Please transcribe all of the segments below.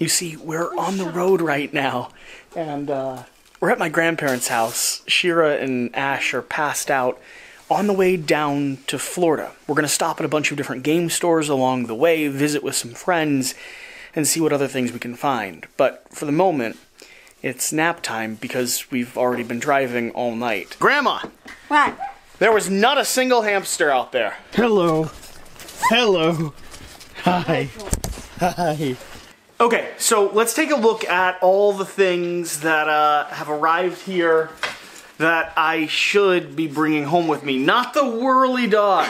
You see, we're on the road right now, and we're at my grandparents' house. Shira and Ash are passed out on the way down to Florida. We're going to stop at a bunch of different game stores along the way, visit with some friends, and see what other things we can find. But for the moment, it's nap time because we've already been driving all night. Grandma! What? There was not a single hamster out there. Hello. Hello. Hi. Hi. Okay, so let's take a look at all the things that have arrived here that I should be bringing home with me. Not the whirly dog.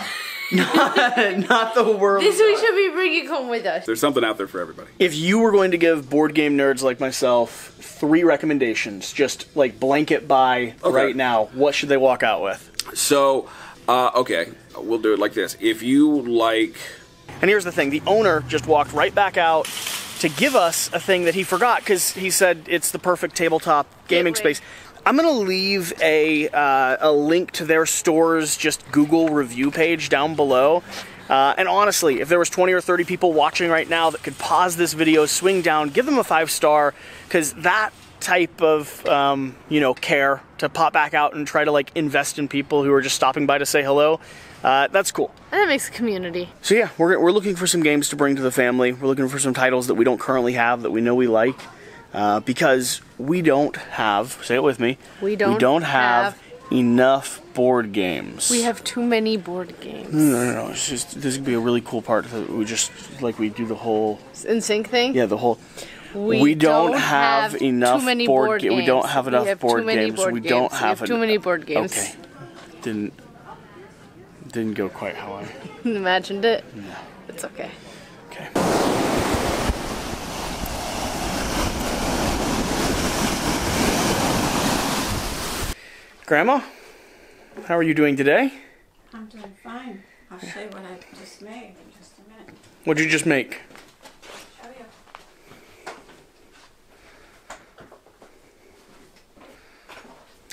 not the whirly This we dog. should be bringing home with us. There's something out there for everybody. If you were going to give board game nerds like myself 3 recommendations, just like blanket buy right now, what should they walk out with? So, okay, we'll do it like this. If you like... And here's the thing, the owner just walked right back out to give us a thing that he forgot because he said it's the perfect tabletop gaming space. I'm going to leave a link to their store's just Google review page down below. And honestly, if there was 20 or 30 people watching right now that could pause this video, swing down, give them a 5-star, because that type of, you know, care to pop back out and try to like invest in people who are just stopping by to say hello, that's cool. And that makes a community. So yeah, we're looking for some games to bring to the family. We're looking for some titles that we don't currently have that we know we like, because we don't have, say it with me, we don't have enough board games. We have too many board games. No. It's just, this would be a really cool part that we just, like, we do the whole... In sync thing? Yeah, the whole... We don't have enough too many board games. We don't have enough board games. We don't have too many board games. Okay. Didn't go quite how I... Imagined it? No. It's okay. Okay. Grandma, how are you doing today? I'm doing fine. I'll show you what I just made in just a minute. What'd you just make? Show you.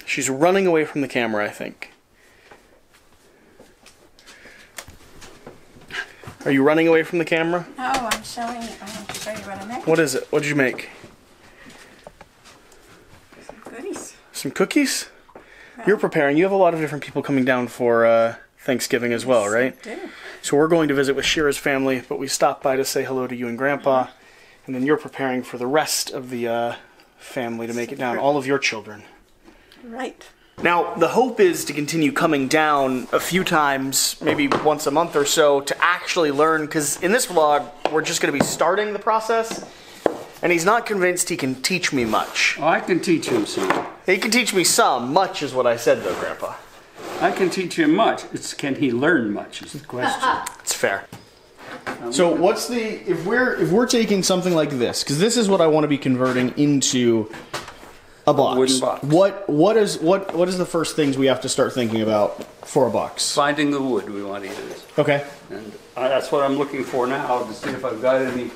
She's running away from the camera, I think. Are you running away from the camera? No, I'm showing you. I want to show you what I made. What is it? What did you make? Some goodies. Some cookies? You're preparing. You have a lot of different people coming down for Thanksgiving as well, right? I do. So we're going to visit with Shira's family, but we stopped by to say hello to you and Grandpa, and then you're preparing for the rest of the family to make it down, all of your children. Right. Now, the hope is to continue coming down a few times, maybe once a month or so, to actually learn, because in this vlog, we're just going to be starting the process, and he's not convinced he can teach me much. Oh, I can teach him some. He can teach me some. Much is what I said, though, Grandpa. I can teach him much. It's can he learn much is the question. It's fair. So what's the, if we're taking something like this, because this is what I want to be converting into a box. Wooden box. What is the first things we have to start thinking about for a box? Finding the wood we want to use. Okay. And that's what I'm looking for now, to see if I've got any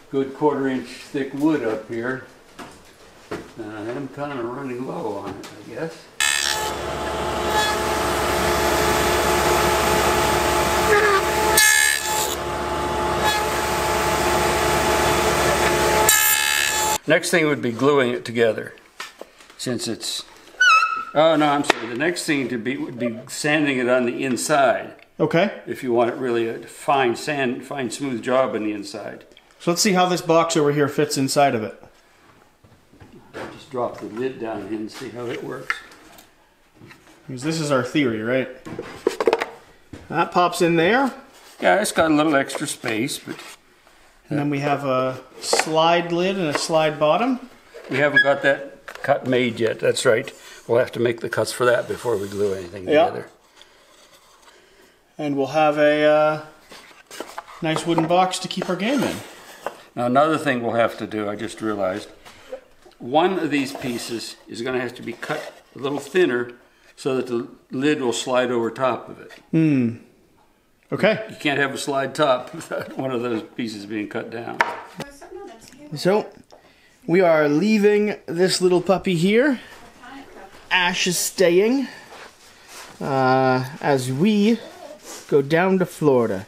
good 1/4-inch thick wood up here. And I am kind of running low on it, I guess. Next thing would be gluing it together, since it's... Oh no, I'm sorry. The next thing would be sanding it on the inside. Okay. If you want it really a fine smooth job on the inside. So let's see how this box over here fits inside of it. I'll just drop the lid down here and see how it works. Because this is our theory, right? That pops in there. Yeah, it's got a little extra space, but... And then we have a slide lid and a slide bottom. We haven't got that cut made yet, that's right. We'll have to make the cuts for that before we glue anything together. And we'll have a nice wooden box to keep our game in. Now another thing we'll have to do, I just realized, one of these pieces is going to have to be cut a little thinner so that the lid will slide over top of it. Okay. You can't have a slide top without one of those pieces being cut down. So, we are leaving this little puppy here. Ash is staying as we go down to Florida.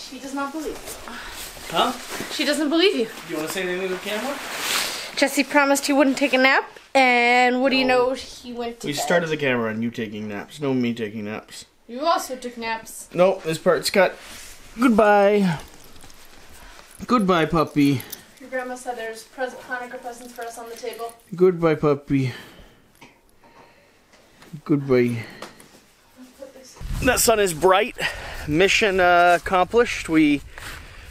She doesn't does not believe you. Huh? She doesn't believe you. Do you want to say anything to the camera? Jesse promised he wouldn't take a nap, and what do you know? He went to We bed. started the camera on you taking naps. No me taking naps. You also took naps. Nope, this part's cut. Goodbye. Goodbye, puppy. Your grandma said there's Hanukkah presents for us on the table. Goodbye, puppy. Goodbye. That sun is bright. Mission accomplished. We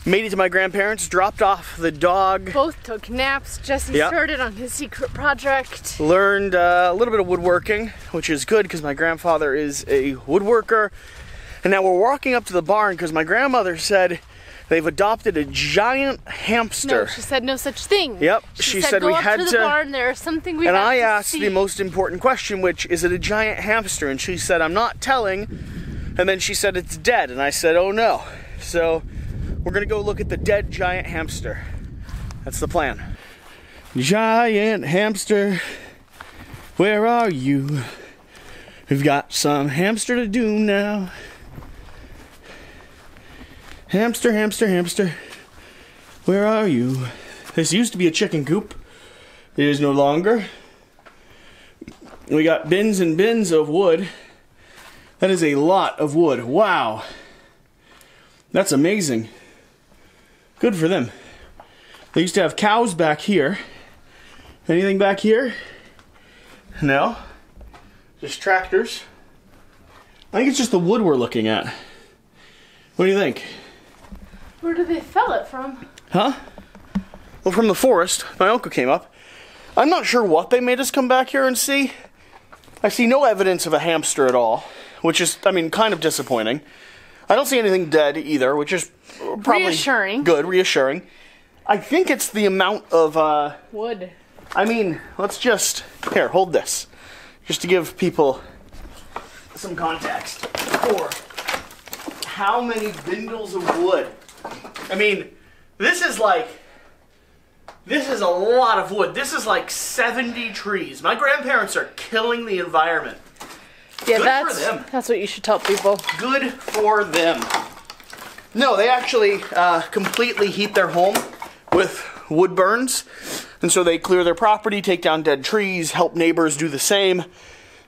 made it to my grandparents, dropped off the dog. Both took naps. Jesse started on his secret project. Learned a little bit of woodworking, which is good because my grandfather is a woodworker. And now we're walking up to the barn because my grandmother said they've adopted a giant hamster. No, she said no such thing. Yep, she said go we up had to the barn. There's something we and have I to asked see. the most important question, which is it a giant hamster? And she said, I'm not telling. And then she said it's dead. And I said, oh no. So we're gonna go look at the dead giant hamster. That's the plan. Giant hamster, where are you? We've got some hamster to do now. Hamster, hamster, hamster, where are you? This used to be a chicken coop. It is no longer. We got bins and bins of wood. That is a lot of wood. Wow. That's amazing. Good for them. They used to have cows back here. Anything back here? No. Just tractors. I think it's just the wood we're looking at. What do you think? Where did they fell it from? Huh? Well, from the forest. My uncle came up. I'm not sure what they made us come back here and see. I see no evidence of a hamster at all, which is, I mean, kind of disappointing. I don't see anything dead either, which is probably reassuring. Good, reassuring. I think it's the amount of, Wood. I mean, let's just, here, hold this. Just to give people some context for how many bindles of wood. I mean, this is a lot of wood. This is like 70 trees. My grandparents are killing the environment. Yeah, Good for them. that's what you should tell people. Good for them. No, they actually completely heat their home with wood burns. And so they clear their property, take down dead trees, help neighbors do the same.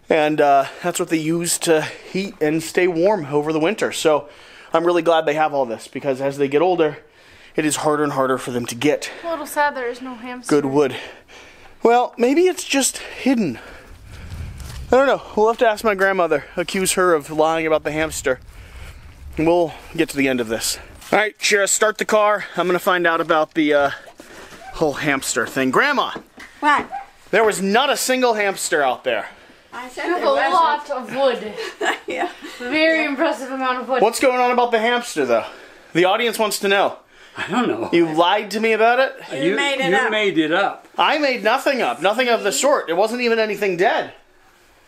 And that's what they use to heat and stay warm over the winter. So I'm really glad they have all this because as they get older, it is harder and harder for them to get A little sad there is no hamster. good wood. Well, maybe it's just hidden. I don't know. We'll have to ask my grandmother, accuse her of lying about the hamster. And we'll get to the end of this. All right, Shira, start the car. I'm going to find out about the whole hamster thing. Grandma, What? there was not a single hamster out there. I said You have there a wasn't. lot of wood. Yeah. Very impressive amount of wood. What's going on about the hamster, though? The audience wants to know. I don't know. You lied to me about it? You made it up. made it up. I made nothing up. Nothing of the sort. It wasn't even anything dead.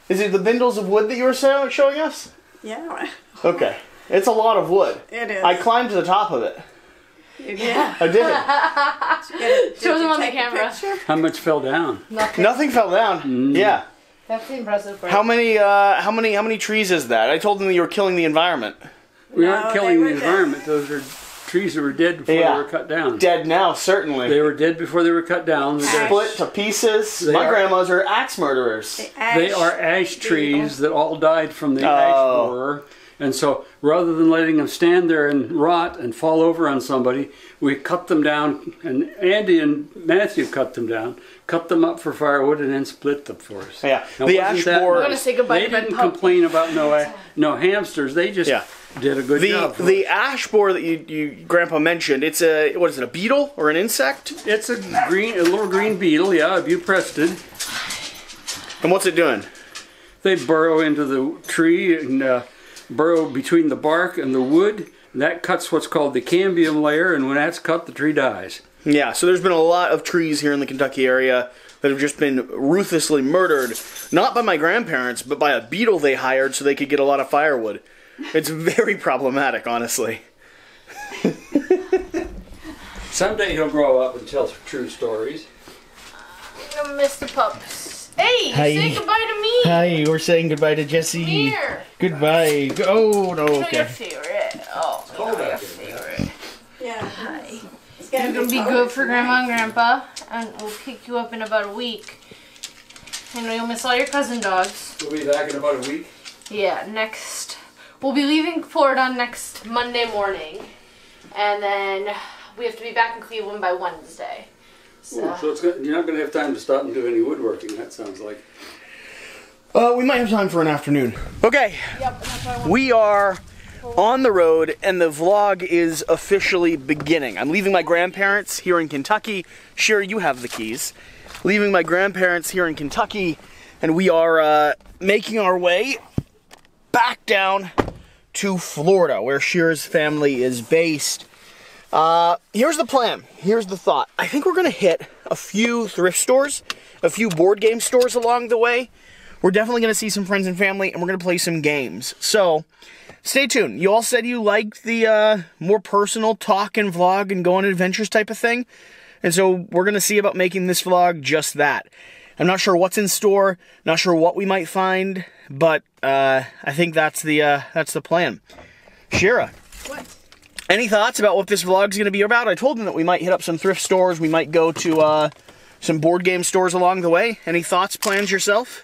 Is it the bindles of wood that you were showing us? Yeah. Okay. It's a lot of wood. It is. I climbed to the top of it. You did. I did. Show them you on the take a camera. picture? How much fell down? Nothing fell down. Yeah. That's the impressive part. How many trees is that? I told them that you were killing the environment. We No, aren't they killing were the dead. environment. Those are trees that were dead before Yeah. they were cut down. Dead now, certainly. They were dead before they were cut down. They're Split to pieces. They My are- grandmas are axe murderers. They are ash trees that all died from the ash Oh. borer. And so rather than letting them stand there and rot and fall over on somebody, we cut them down, and Andy and Matthew cut them down, cut them up for firewood, and then split them for us. Yeah. Now, The wasn't ash that borer- I'm gonna say goodbye They to my didn't pup. complain about no hamsters. They just Yeah. did a good job. The ash borer that you Grandpa mentioned, it's what is it, a beetle or an insect? It's a little green beetle, yeah, buprested. And what's it doing? They burrow into the tree and burrow between the bark and the wood. And that cuts what's called the cambium layer, and when that's cut, the tree dies. Yeah, so there's been a lot of trees here in the Kentucky area that have just been ruthlessly murdered, not by my grandparents, but by a beetle they hired so they could get a lot of firewood. It's very problematic, honestly. Someday he'll grow up and tell true stories. I miss the pups. Hey, Hi. say goodbye to me. Hi, we're saying goodbye to Jesse. Here. Goodbye. Oh, no, Show your okay. favorite. Oh, Cold your out there. favorite. Hi. It's gonna be good for Grandma and Grandpa, and we'll pick you up in about a week. I know you'll miss all your cousin dogs. We'll be back in about a week? Yeah, we'll be leaving Florida next Monday morning, and then we have to be back in Cleveland by Wednesday. So, You're not going to have time to stop and do any woodworking, that sounds like. We might have time for an afternoon. Okay, we are on the road, and the vlog is officially beginning. I'm leaving my grandparents here in Kentucky. Sure, you have the keys. Leaving my grandparents here in Kentucky, and we are making our way back down to Florida, where Shira's family is based. Here's the plan. Here's the thought. I think we're gonna hit a few thrift stores, a few board game stores along the way. We're definitely gonna see some friends and family, and we're gonna play some games. So, stay tuned. You all said you liked the more personal talk and vlog and go on adventures type of thing. And so we're gonna see about making this vlog just that. I'm not sure what's in store, not sure what we might find, but I think that's the plan. Shira, what? Any thoughts about what this vlog's gonna be about? I told them that we might hit up some thrift stores, we might go to some board game stores along the way. Any thoughts, plans yourself?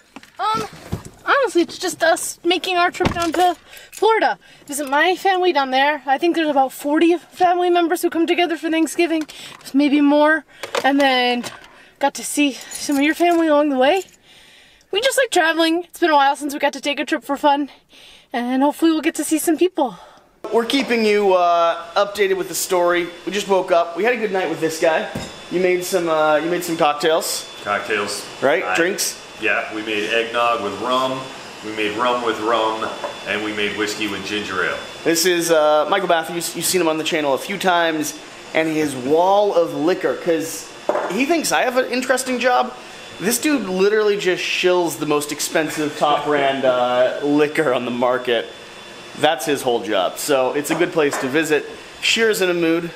Honestly, it's just us making our trip down to Florida. Visit my family down there. I think there's about 40 family members who come together for Thanksgiving, maybe more. And then got to see some of your family along the way. We just like traveling. It's been a while since we got to take a trip for fun. And hopefully we'll get to see some people. We're keeping you updated with the story. We just woke up. We had a good night with this guy. You made some cocktails. Cocktails. Right? Drinks? Yeah, we made eggnog with rum, we made rum with rum, and we made whiskey with ginger ale. This is Michael Matthews. You've seen him on the channel a few times, and his wall of liquor, because he thinks I have an interesting job. This dude literally just shills the most expensive top brand liquor on the market. That's his whole job. So it's a good place to visit. Shira's in a mood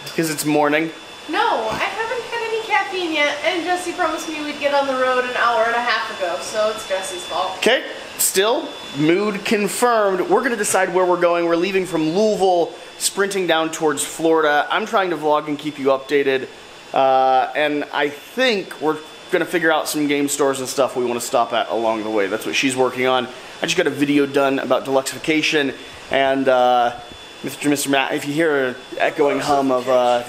because it's morning. No, I haven't had any caffeine yet, and Jesse promised me we'd get on the road an hour and a half ago, so it's Jesse's fault. Okay, still, mood confirmed. We're going to decide where we're going. We're leaving from Louisville, sprinting down towards Florida. I'm trying to vlog and keep you updated, and I think we're going to figure out some game stores and stuff we want to stop at along the way. That's what she's working on. I just got a video done about deluxification, and Mr. Matt, if you hear an echoing hum of a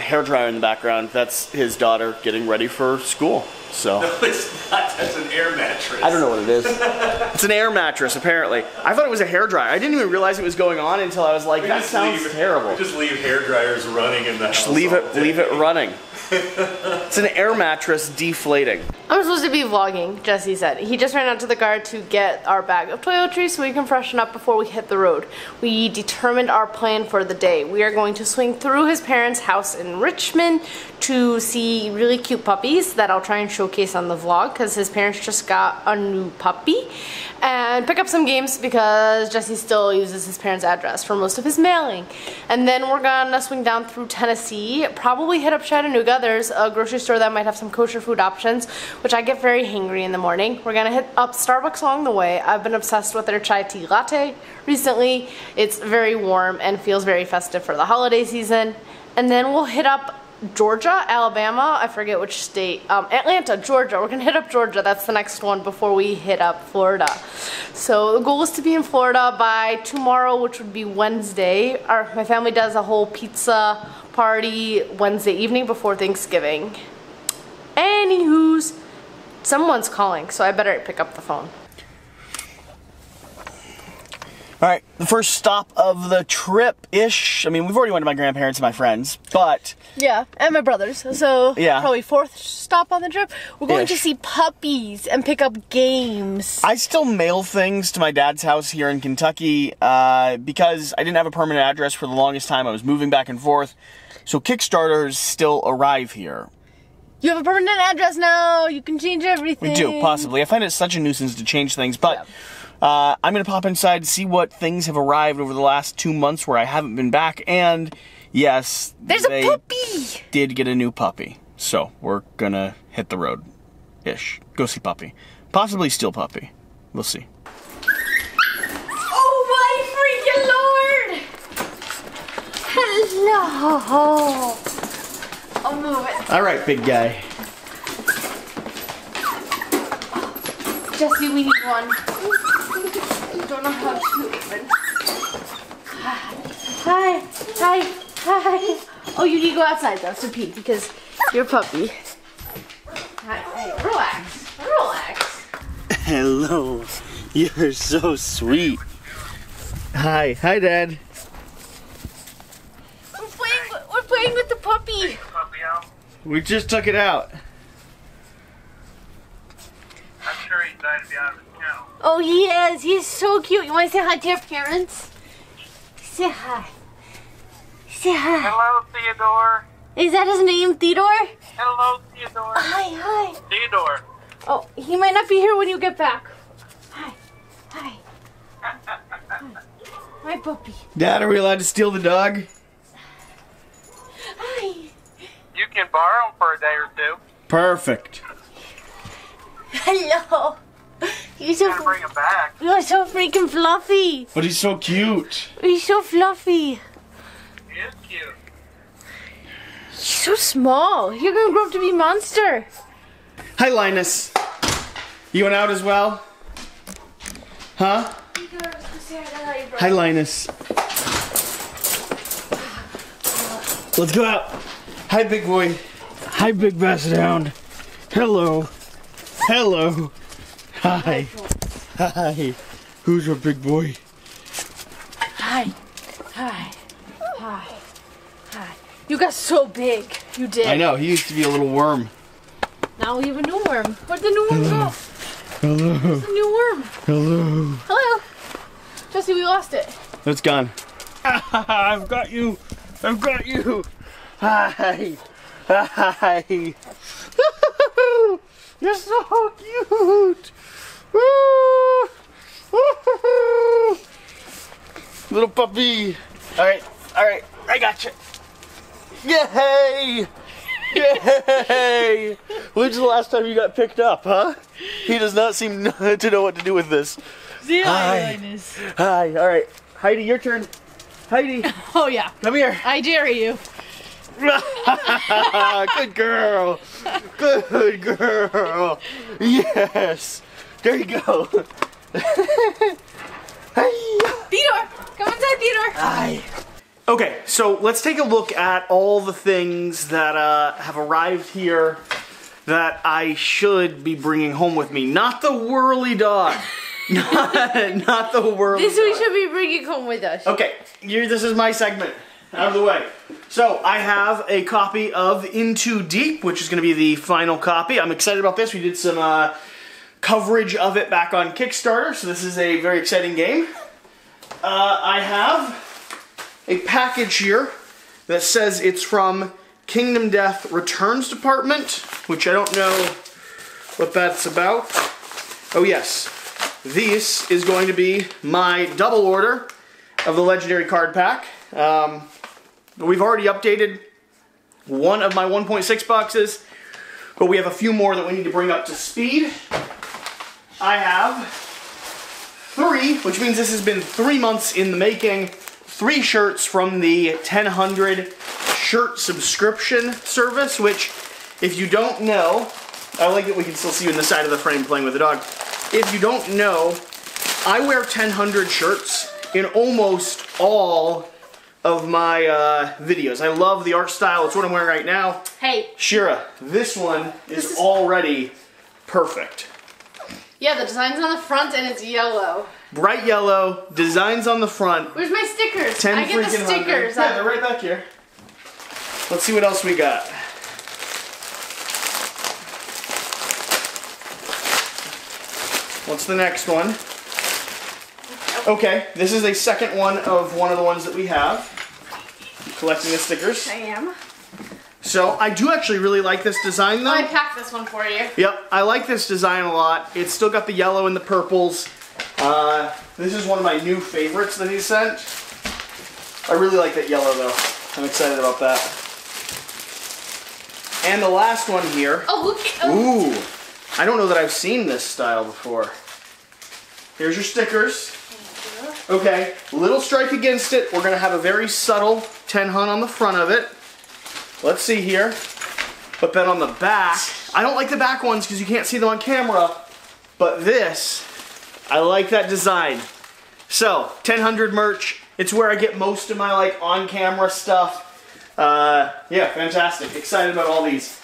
hairdryer in the background, that's his daughter getting ready for school. So. No, it's not. That's an air mattress. I don't know what it is. It's an air mattress, apparently. I thought it was a hairdryer. I didn't even realize it was going on until I was like, that sounds terrible. We just leave hairdryers running in the house. Just leave it running. It's an air mattress deflating. I'm supposed to be vlogging, Jesse said. He just ran out to the car to get our bag of toiletries so we can freshen up before we hit the road. We determined our plan for the day. We are going to swing through his parents' house in Richmond to see really cute puppies that I'll try and showcase on the vlog because his parents just got a new puppy, and pick up some games because Jesse still uses his parents' address for most of his mailing. And then we're gonna swing down through Tennessee, probably hit up Chattanooga. There's a grocery store that might have some kosher food options, which I get very hangry in the morning. We're gonna hit up Starbucks along the way. I've been obsessed with their chai tea latte recently. It's very warm and feels very festive for the holiday season. And then we'll hit up Georgia, Alabama, I forget which state, Atlanta, Georgia. We're gonna hit up Georgia. That's the next one before we hit up Florida. So the goal is to be in Florida by tomorrow, which would be Wednesday. My family does a whole pizza party Wednesday evening before Thanksgiving. Anywho's, someone's calling, so I better pick up the phone. All right, the first stop of the trip-ish. I mean, we've already went to my grandparents and my friends, but... Yeah, and my brothers, so yeah. Probably fourth stop on the trip. We're going to see puppies and pick up games. I still mail things to my dad's house here in Kentucky because I didn't have a permanent address for the longest time. I was moving back and forth, so Kickstarters still arrive here. You have a permanent address now. You can change everything. We do, possibly. I find it such a nuisance to change things, but... Yeah. I'm going to pop inside to see what things have arrived over the last 2 months where I haven't been back, and yes, there's a puppy! Did get a new puppy, so we're going to hit the road-ish. Go see puppy. Possibly steal puppy. We'll see. Oh my freaking lord! No. I'll move it. All right, big guy. Jesse, we need one. I don't know how to open. Hi. Hi. Hi. Oh, you need to go outside though to pee because you're a puppy. Hi. Hey, relax. Relax. Hello. You're so sweet. Hi. Hi, Dad. We're playing with the puppy. We just took it out. I'm sure he's glad to be out of his kennel. Oh, he is. He's so cute. You want to say hi to your parents? Say hi. Say hi. Hello, Theodore. Is that his name, Theodore? Hello, Theodore. Hi. Theodore. Oh, he might not be here when you get back. Hi. Hi. Hi, puppy. Dad, are we allowed to steal the dog? Hi. You can borrow him for a day or two. Perfect. Hello. You're so, Gotta bring him back. you're so freaking fluffy. But he's so cute. He's so fluffy. He is cute. He's so small. You're gonna grow up to be a monster. Hi, Linus. You went out as well? Huh? Hi, Linus. Let's go out. Hi, big boy. Hi, big basset hound. Hello. Hello. Hi. Hi. Who's your big boy? Hi. Hi. Hi. Hi. You got so big. You did. I know, he used to be a little worm. Now we have a new worm. Where'd the new worm go? Hello. Where's the new worm? Hello. Hello. Jesse, we lost it. It's gone. I've got you. I've got you. Hi. Hi. You're so cute. Little puppy. All right. I got you. Yay. Yay. When's the last time you got picked up, huh? He does not seem to know what to do with this. Hi. Hi. All right. Heidi, your turn. Heidi. Oh, yeah. Come here. I dare you. Good girl. Good girl. Yes. There you go. Theodore! Come inside, Theodore! Hi. Okay, so let's take a look at all the things that have arrived here that I should be bringing home with me. Not the whirly dog. not the whirly This dog. we should be bringing home with us. Okay, this is my segment. Out of the way. So, I have a copy of In Too Deep, which is going to be the final copy. I'm excited about this. We did some coverage of it back on Kickstarter, so this is a very exciting game. I have a package here that says it's from Kingdom Death Returns Department, which I don't know what that's about. Oh yes, this is going to be my double order of the Legendary Card Pack. We've already updated one of my 1.6 boxes, but we have a few more that we need to bring up to speed. I have 3, which means this has been 3 months in the making. 3 shirts from the 1000 shirt subscription service, which, if you don't know, I like that we can still see you in the side of the frame playing with the dog. If you don't know, I wear 1000 shirts in almost all of my videos. I love the art style. It's what I'm wearing right now. Hey. Shira, this one is already perfect. Yeah, the design's on the front and it's yellow. Bright yellow, designs on the front. Where's my stickers? 10 I get the freaking stickers. Yeah, they're right back here. Let's see what else we got. What's the next one? Okay, this is a second one of one of the ones that we have. Collecting the stickers. I am. So, I do actually really like this design though. I packed this one for you. Yep, I like this design a lot. It's still got the yellow and the purples. This is one of my new favorites that he sent. I really like that yellow though. I'm excited about that. And the last one here. Oh, look. Oh. Ooh, I don't know that I've seen this style before. Here's your stickers. Okay, little strike against it. We're going to have a very subtle 10 hunt on the front of it. Let's see here. But then on the back, I don't like the back ones because you can't see them on camera. But this, I like that design. So, 1000 merch. It's where I get most of my like on-camera stuff. Yeah, fantastic. Excited about all these.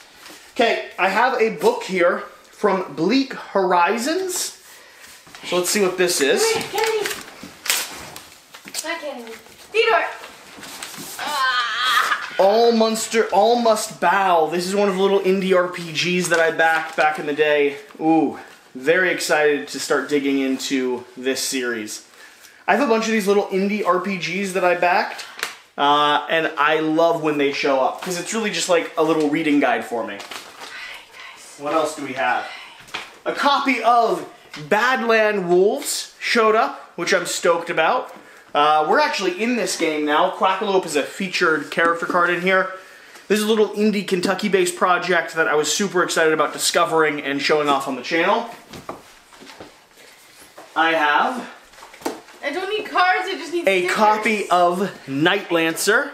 Okay, I have a book here from Bleak Horizons. So let's see what this is. Come here, Kennedy. Hi, Kennedy. Theodore. All Must Bow. This is one of the little indie RPGs that I backed back in the day. Ooh, very excited to start digging into this series. I have a bunch of these little indie RPGs that I backed, and I love when they show up, because it's really just like a little reading guide for me. What else do we have? A copy of Badland Wolves showed up, which I'm stoked about. We're actually in this game now. Quackalope is a featured character card in here. This is a little indie Kentucky-based project that I was super excited about discovering and showing off on the channel. I have I don't need cards, I just need a stickers. copy of Night Lancer.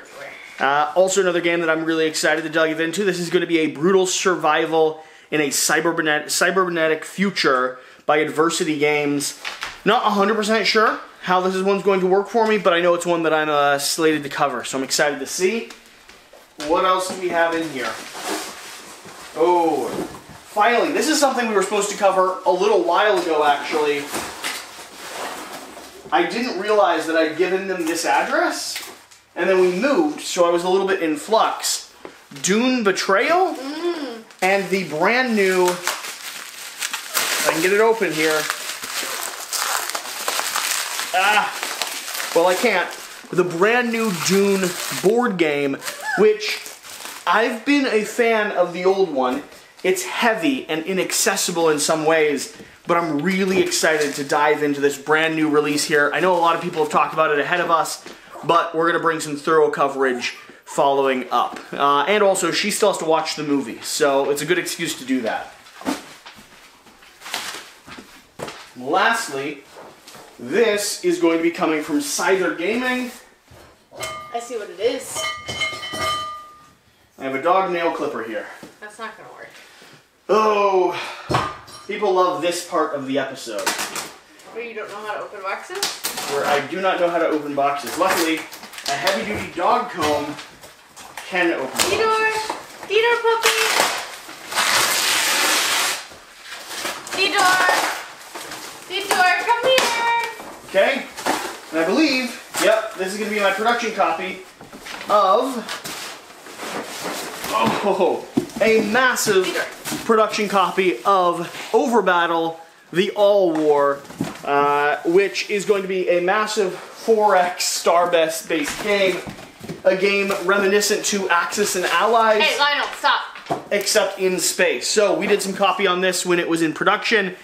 Also another game that I'm really excited to dive into. This is going to be a brutal survival in a cybernetic future by Adversity Games. Not 100% sure how this one's going to work for me, but I know it's one that I'm slated to cover, so I'm excited to see. What else do we have in here? Oh, finally, this is something we were supposed to cover a little while ago, actually. I didn't realize that I'd given them this address, and then we moved, so I was a little bit in flux. Dune Betrayal, and the brand new, if I can get it open here. Well, I can't. The brand new Dune board game, which I've been a fan of the old one. It's heavy and inaccessible in some ways, but I'm really excited to dive into this brand new release here. I know a lot of people have talked about it ahead of us, but we're going to bring some thorough coverage following up. And also, she still has to watch the movie, so it's a good excuse to do that. Lastly, this is going to be coming from Scyther Gaming. I see what it is. I have a dog nail clipper here. That's not gonna work. Oh, people love this part of the episode, Where you don't know how to open boxes? where I do not know how to open boxes. Luckily, a heavy-duty dog comb can open boxes. Theodore puppy! Theodore, come here! Okay, and I believe, yep, this is going to be my production copy of, a massive production copy of Overbattle, the All-War, which is going to be a massive 4X Starbest-based game, a game reminiscent to Axis and Allies. Hey, Lionel, stop! Except in space. So we did some copy on this when it was in production.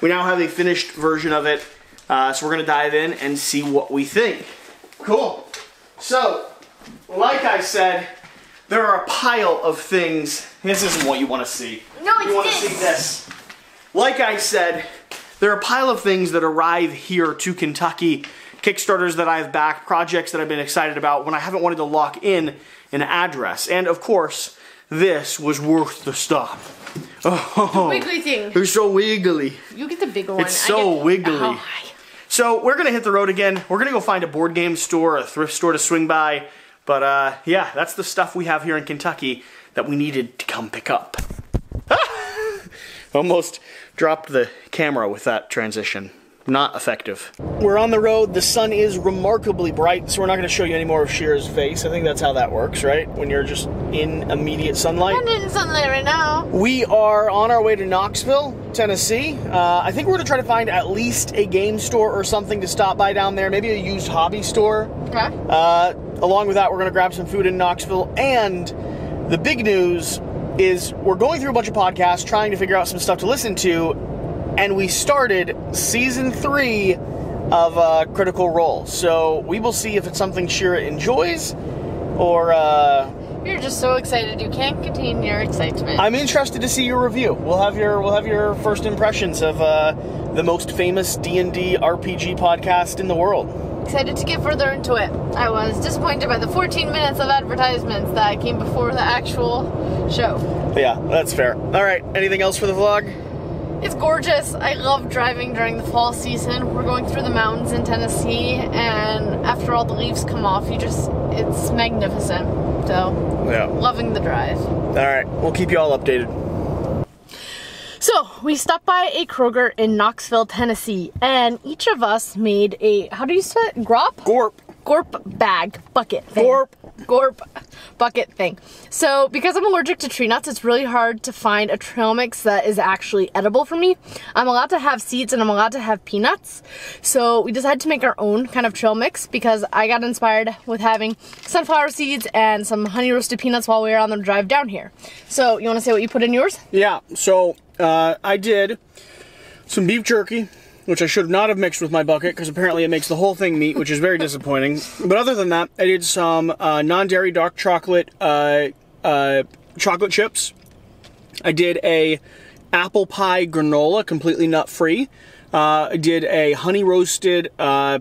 We now have a finished version of it. So we're going to dive in and see what we think. Cool. So, like I said, there are a pile of things. This isn't what you want to see. No, it's You want to see this. Like I said, there are a pile of things that arrive here to Kentucky. Kickstarters that I've backed, projects that I've been excited about when I haven't wanted to lock in an address. And of course, this was worth the stop. Oh, Wiggly thing. they're so wiggly. You get the bigger one. It's so wiggly. Oh, So we're going to hit the road again. We're going to go find a board game store, a thrift store to swing by. But yeah, that's the stuff we have here in Kentucky that we needed to come pick up. Almost dropped the camera with that transition. Not effective. We're on the road. The sun is remarkably bright, so we're not going to show you any more of Shira's face. I think that's how that works, right? When you're just in immediate sunlight. I'm in sunlight right now. We are on our way to Knoxville, Tennessee. I think we're going to try to find at least a game store or something to stop by down there. Maybe a used hobby store. Okay. Along with that, we're going to grab some food in Knoxville. And the big news is we're going through a bunch of podcasts, trying to figure out some stuff to listen to. And we started Season 3 of Critical Role. So we will see if it's something Shira enjoys or... You're just so excited you can't contain your excitement. I'm interested to see your review. We'll have your first impressions of the most famous D&D RPG podcast in the world. excited to get further into it. I was disappointed by the 14 minutes of advertisements that came before the actual show. Yeah, that's fair. All right, anything else for the vlog? It's gorgeous. I love driving during the fall season. We're going through the mountains in Tennessee, and after all the leaves come off, it's magnificent. So, Yeah. loving the drive. All right, we'll keep you all updated. So, we stopped by a Kroger in Knoxville, Tennessee, and each of us made a, how do you say it? Gorp. Gorp bag bucket thing. Gorp bucket thing. So, because I'm allergic to tree nuts, it's really hard to find a trail mix that is actually edible for me. I'm allowed to have seeds and I'm allowed to have peanuts. So, we decided to make our own kind of trail mix because I got inspired with having sunflower seeds and some honey roasted peanuts while we were on the drive down here. So, you want to say what you put in yours? Yeah, so I did some beef jerky, which I should not have mixed with my bucket because apparently it makes the whole thing meat, which is very disappointing. But other than that, I did some non-dairy dark chocolate chocolate chips. I did a apple pie granola, completely nut-free. I did a honey roasted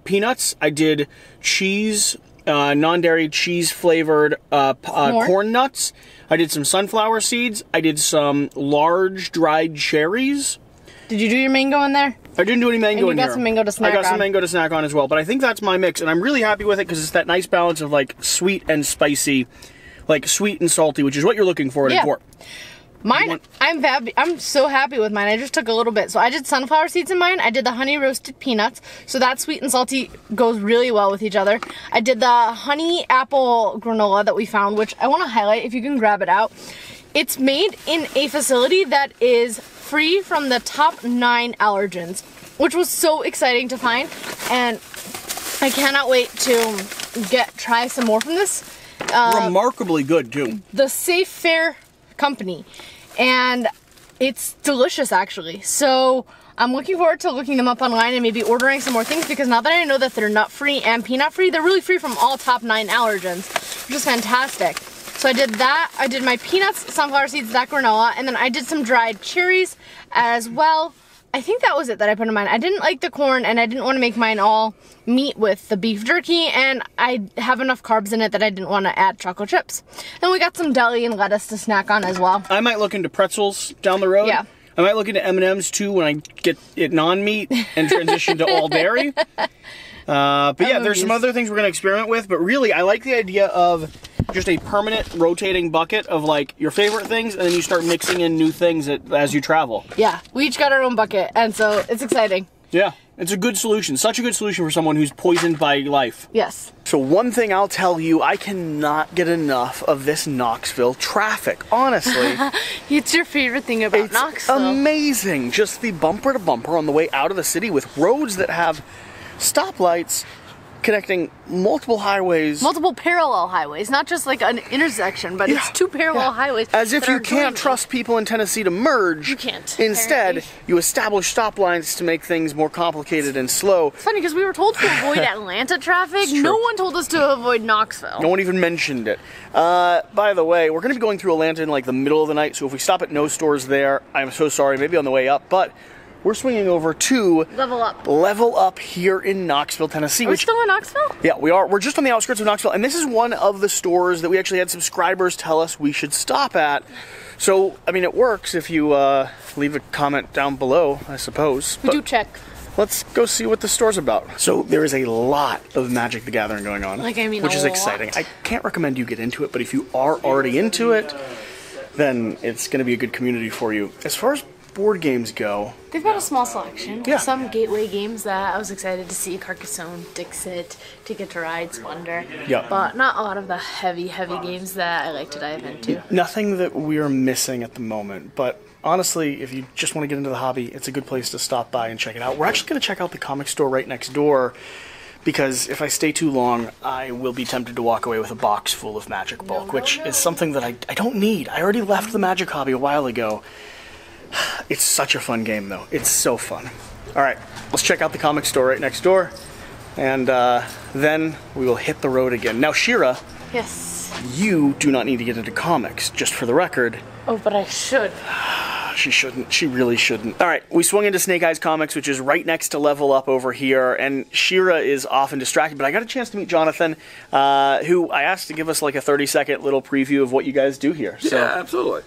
peanuts. I did cheese, non-dairy cheese flavored corn nuts. I did some sunflower seeds. I did some large dried cherries. Did you do your mango in there? I didn't do any mango in here. And you got some mango to snack on. I got some mango to snack on as well, but I think that's my mix, and I'm really happy with it because it's that nice balance of like sweet and spicy, like sweet and salty, which is what you're looking for in a Gorp. Mine, I'm so happy with mine. I just took a little bit. So I did sunflower seeds in mine. I did the honey roasted peanuts. So that sweet and salty goes really well with each other. I did the honey apple granola that we found, which I want to highlight if you can grab it out. It's made in a facility that is free from the top 9 allergens, which was so exciting to find. And I cannot wait to try some more from this. Remarkably good too. The Safe Fair company, and it's delicious actually. So I'm looking forward to looking them up online and maybe ordering some more things, because now that I know that they're nut free and peanut free, they're really free from all top 9 allergens, which is fantastic. So I did that. I did my peanuts, sunflower seeds, that granola, and then I did some dried cherries as well. I think that was it that I put in mine. I didn't like the corn, and I didn't want to make mine all meat with the beef jerky, and I have enough carbs in it that I didn't want to add chocolate chips. And we got some deli and lettuce to snack on as well. I might look into pretzels down the road. Yeah. I might look into M&Ms too when I get it non-meat and transition to all dairy. But yeah, there's some other things we're going to experiment with, but really I like the idea of just a permanent rotating bucket of like your favorite things, and then you start mixing in new things as you travel. Yeah, we each got our own bucket, and so it's exciting. Yeah, it's a good solution. Such a good solution for someone who's poisoned by life. Yes. So one thing I'll tell you, I cannot get enough of this Knoxville traffic, honestly. It's your favorite thing about Knoxville. Amazing. Just the bumper to bumper on the way out of the city with roads that have stoplights connecting multiple highways. Multiple parallel highways, not just like an intersection, but it's 2 parallel highways. As if you can't trust people in Tennessee to merge. You can't. Instead, apparently. you establish stop lines to make things more complicated and slow. It's funny because we were told to avoid Atlanta traffic. No one told us to avoid Knoxville. No one even mentioned it. By the way, we're going to be going through Atlanta in like the middle of the night, so if we stop at no stores there, I'm so sorry, maybe on the way up, but we're swinging over to Level Up here in Knoxville, Tennessee. Are we still in Knoxville? Yeah, we are. We're just on the outskirts of Knoxville, and this is one of the stores that we actually had subscribers tell us we should stop at. So, I mean, it works if you leave a comment down below, I suppose. We do check. Let's go see what the store's about. So there is a lot of Magic the Gathering going on, which is exciting. I can't recommend you get into it, but if you are already into it, then it's going to be a good community for you. As far as board games go, they've got a small selection. Yeah. Some gateway games that I was excited to see: Carcassonne, Dixit, Ticket to Ride, Splendor. Yeah. But not a lot of the heavy games that I like to dive into. Nothing that we're missing at the moment, but honestly, if you just want to get into the hobby, it's a good place to stop by and check it out. We're actually going to check out the comic store right next door, because if I stay too long, I will be tempted to walk away with a box full of Magic bulk, which is something that I don't need. I already left the Magic hobby a while ago. It's such a fun game, though. It's so fun. All right, let's check out the comic store right next door, and then we will hit the road again. Now, Shira. Yes. You do not need to get into comics, just for the record. Oh, but I should. She shouldn't. She really shouldn't. All right, we swung into Snake Eyes Comics, which is right next to Level Up over here, and Shira is off and distracted, but I got a chance to meet Jonathan, who I asked to give us like a 30-second little preview of what you guys do here. So. Yeah, absolutely.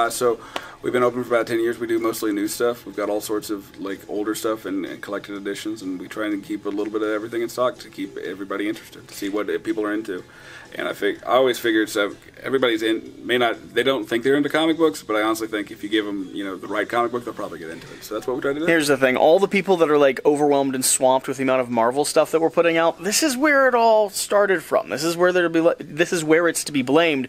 So we've been open for about 10 years. We do mostly new stuff. We've got all sorts of like older stuff and collected editions, and we try and keep a little bit of everything in stock to keep everybody interested, to see what people are into. And I always figured, so everybody's they don't think they're into comic books, but I honestly think if you give them, the right comic book, they'll probably get into it. So that's what we try to do. Here's the thing. All the people that are like overwhelmed and swamped with the amount of Marvel stuff that we're putting out, this is where it all started from. This is where it's to be blamed.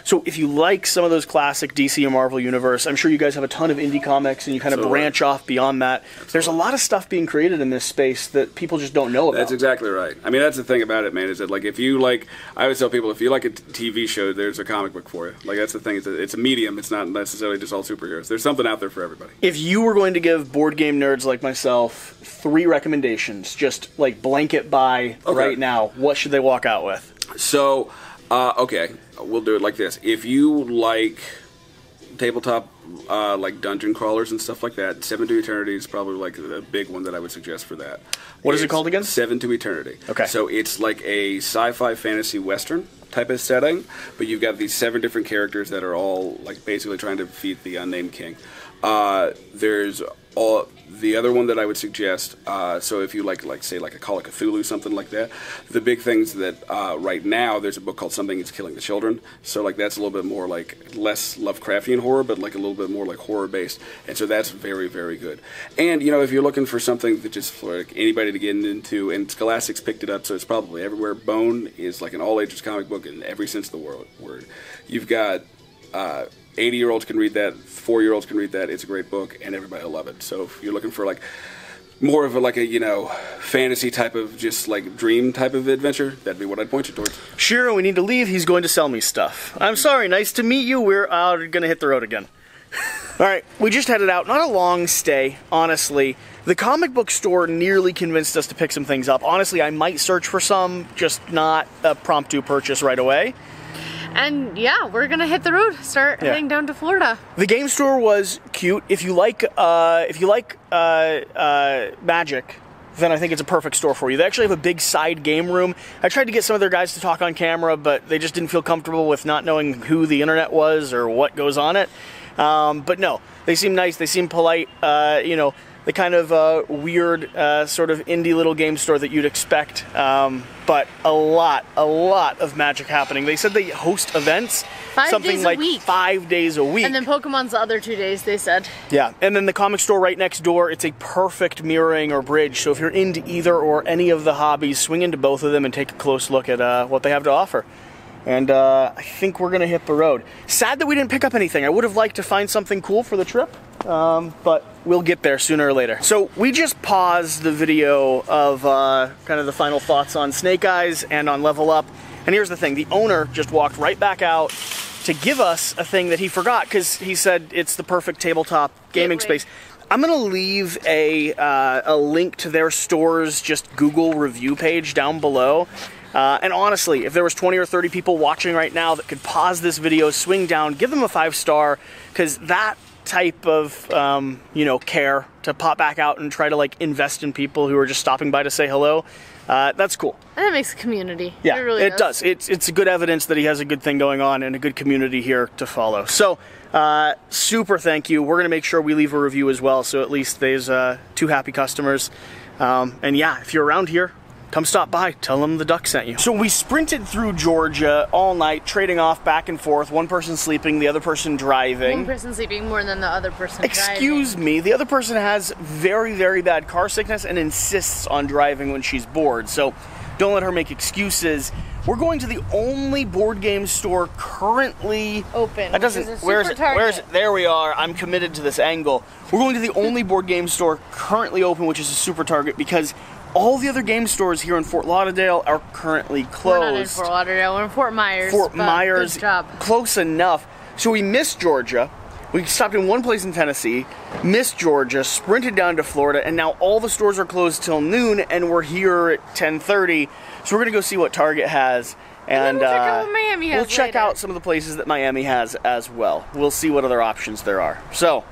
So if you like some of those classic DC and Marvel universe, I'm sure you guys have a ton of indie comics and you kind of branch off beyond that. Absolutely. There's a lot of stuff being created in this space that people just don't know about. That's exactly right. I mean, that's the thing about it, man, is that like if you like, I always tell people, if you like a TV show, there's a comic book for you. Like that's the thing. It's a medium. It's not necessarily just all superheroes. There's something out there for everybody. If you were going to give board game nerds like myself 3 recommendations, just like blanket buy right now, what should they walk out with? So, okay. We'll do it like this. If you like tabletop, like dungeon crawlers and stuff like that, 7 to Eternity is probably like a big one that I would suggest for that. What is it called again? 7 to Eternity. Okay. So it's like a sci-fi fantasy western type of setting, but you've got these 7 different characters that are all like basically trying to defeat the unnamed king. There's the other one that I would suggest, so if you like say like a Call of Cthulhu, something like that, the big things that right now there's a book called Something Is Killing the Children, so like that's a little bit more like less Lovecraftian horror, but like a little bit more like horror based, and so that's very, very good. And if you're looking for something that just for like anybody to get into, and Scholastic's picked it up, so it's probably everywhere. Bone is like an all ages comic book in every sense of the word. You've got 80-year-olds can read that, 4-year-olds can read that. It's a great book, and everybody will love it. So if you're looking for like more of a fantasy type of just like dream type of adventure, that'd be what I'd point you towards. Sure, we need to leave. He's going to sell me stuff. I'm sorry. Nice to meet you. We're going to hit the road again. All right, we just headed out. Not a long stay, honestly. The comic book store nearly convinced us to pick some things up. Honestly, I might search for some, just not a promptu purchase right away. And yeah, we're gonna hit the road, start heading down to Florida. The game store was cute. If you like Magic, then I think it's a perfect store for you. They actually have a big side game room. I tried to get some of their guys to talk on camera, but they just didn't feel comfortable with not knowing who the internet was or what goes on it. But no, they seem nice. They seem polite. The kind of weird sort of indie little game store that you'd expect, but a lot of Magic happening. They said they host events, 5 days a week. 5 days a week. And then Pokemon's the other 2 days, they said. Yeah, and then the comic store right next door, it's a perfect mirroring or bridge, so if you're into either or any of the hobbies, swing into both of them and take a close look at what they have to offer. And I think we're going to hit the road. Sad that we didn't pick up anything. I would have liked to find something cool for the trip, but we'll get there sooner or later. So we just paused the video of kind of the final thoughts on Snake Eyes and on Level Up. And here's the thing. The owner just walked right back out to give us a thing that he forgot because he said it's the perfect tabletop gaming space. I'm going to leave a link to their store's just Google review page down below. And honestly, if there was 20 or 30 people watching right now that could pause this video, swing down, give them a 5-star, because that type of, care to pop back out and try to like invest in people who are just stopping by to say hello, that's cool. And it makes a community. Yeah, it really does. It's a good evidence that he has a good thing going on and a good community here to follow. So, super thank you. We're going to make sure we leave a review as well, so at least there's 2 happy customers. And yeah, if you're around here, come stop by, tell them the duck sent you. So we sprinted through Georgia all night, trading off back and forth. One person sleeping, the other person driving. One person sleeping more than the other person Excuse me, the other person has very, very bad car sickness and insists on driving when she's bored. So don't let her make excuses. We're going to the only board game store currently open. That doesn't. Where is it? Where is it? There we are. I'm committed to this angle. We're going to the only board game store currently open, which is a Super Target, because all the other game stores here in Fort Lauderdale are currently closed. We're not in Fort Lauderdale, we're in Fort Myers. Fort Myers, good job. Close enough. So we missed Georgia. We stopped in one place in Tennessee, missed Georgia, sprinted down to Florida, and now all the stores are closed till noon, and we're here at 10:30. So we're gonna go see what Target has, and we'll check out what Miami has we'll check out some of the places that Miami has as well. We'll see what other options there are. So,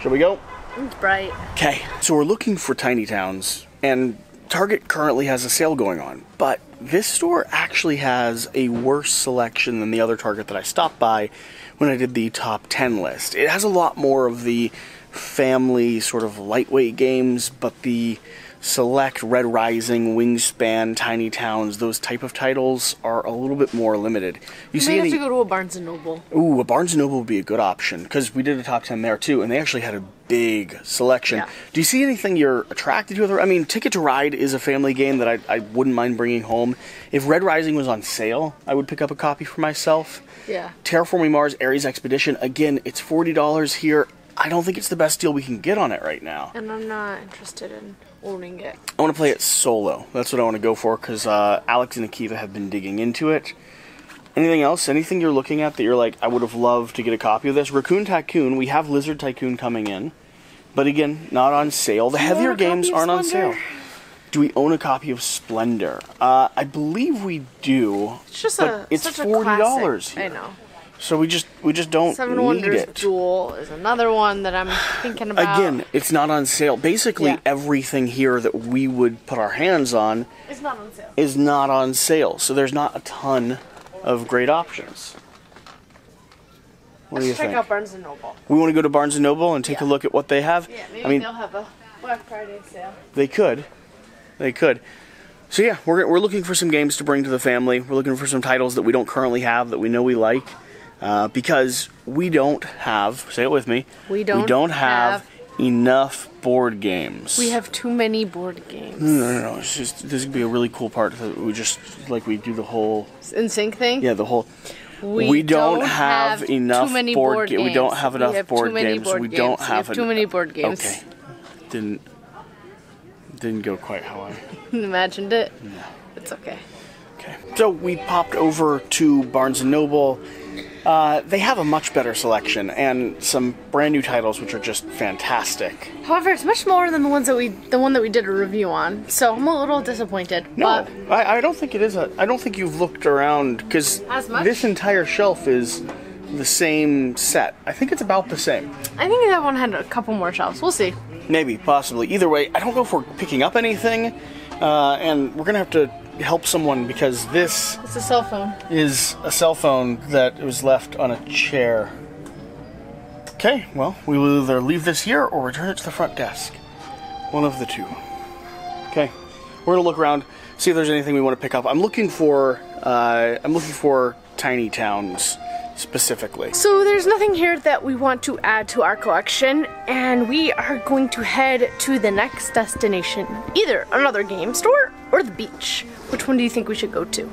Shall we go? It's bright. Okay, so we're looking for tiny towns, and Target currently has a sale going on, but this store actually has a worse selection than the other Target that I stopped by when I did the top 10 list. It has a lot more of the family sort of lightweight games, but the select Red Rising, Wingspan, Tiny Towns, those type of titles are a little bit more limited. You may have to go to a Barnes & Noble. Ooh, a Barnes & Noble would be a good option, because we did a top 10 there too, and they actually had a big selection. Yeah. Do you see anything you're attracted to? I mean, Ticket to Ride is a family game that I wouldn't mind bringing home. If Red Rising was on sale, I would pick up a copy for myself. Yeah. Terraforming Mars, Ares Expedition, again, it's $40 here. I don't think it's the best deal we can get on it right now. And I'm not interested in owning it. I want to play it solo. That's what I want to go for, because Alex and Akiva have been digging into it. Anything else? Anything you're looking at that you're like, I would have loved to get a copy of this? Raccoon Tycoon, we have Lizard Tycoon coming in. But again, not on sale. The heavier games aren't on sale. Do we own a copy of Splendor? I believe we do. It's just it's such $40 here. here. I know. So we just don't Seven need Wonders it. Duel is another one that I'm thinking about. Again, it's not on sale. Basically, everything here that we would put our hands on It's not on sale. is not on sale. So there's not a ton of great options. What do you Let's check think? out Barnes & Noble. We want to go to Barnes & Noble and take a look at what they have? Yeah, maybe I mean, they'll have a Black Friday sale. they could. They could. So yeah, we're looking for some games to bring to the family. We're looking for some titles that we don't currently have that we know we like. Because we don't have, say it with me, we don't have enough board games. We have too many board games. No. It's just, this would be a really cool part that we just, like, we do the whole... In sync thing? Yeah, the whole... We don't have enough too many board games. We don't have enough board games. We don't have too many board games. Okay. Didn't go quite how I... Imagined it? No. It's okay. Okay. So we popped over to Barnes & Noble. They have a much better selection and some brand new titles which are just fantastic. However, it's much more than the one that we did a review on. So I'm a little disappointed. No, but I don't think it is I don't think you've looked around, because this entire shelf is the same set. I think it's about the same. I think that one had a couple more shelves. We'll see. Maybe, possibly. Either way, I don't know if we're picking up anything, and we're gonna have to help someone because this It's a cell phone. is a cell phone that was left on a chair. Okay, well, we will either leave this here or return it to the front desk. One of the two. Okay, we're gonna look around, see if there's anything we want to pick up. I'm looking for tiny towns specifically. So there's nothing here that we want to add to our collection, and we are going to head to the next destination. Either another game store or the beach. Which one do you think we should go to?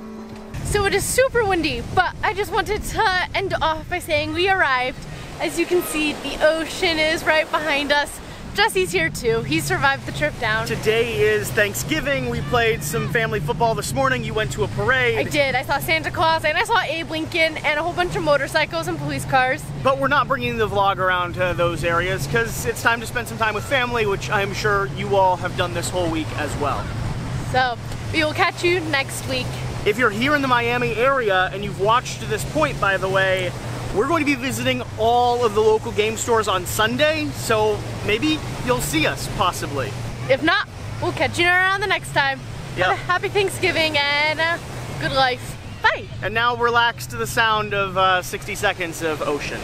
So it is super windy, but I just wanted to end off by saying we arrived. As you can see, the ocean is right behind us. Jesse's here too. He survived the trip down. Today is Thanksgiving. We played some family football this morning. You went to a parade. I did. I saw Santa Claus and I saw Abe Lincoln and a whole bunch of motorcycles and police cars. But we're not bringing the vlog around to those areas because it's time to spend some time with family, which I'm sure you all have done this whole week as well. So we will catch you next week. If you're here in the Miami area and you've watched to this point, by the way, we're going to be visiting all of the local game stores on Sunday, so maybe you'll see us, possibly. If not, we'll catch you around the next time. Yep. Happy Thanksgiving and good life. Bye. And now relax to the sound of 60 seconds of ocean.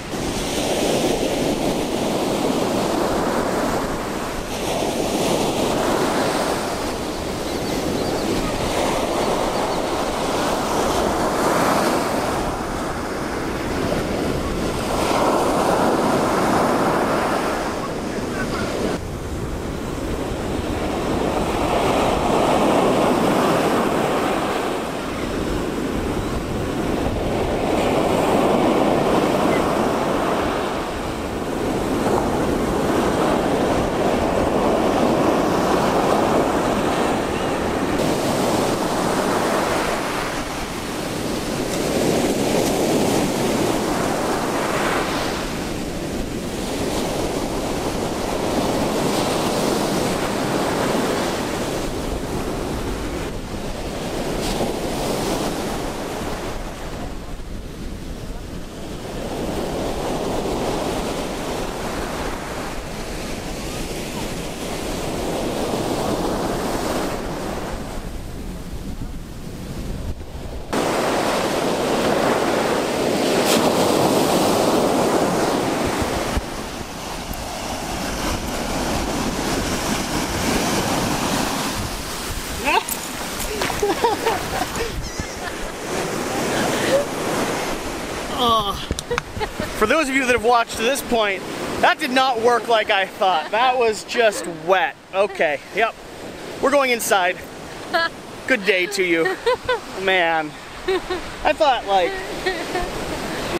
For those of you that have watched to this point, that did not work like I thought. That was just wet. Okay, yep. We're going inside. Good day to you. Man. I thought, like,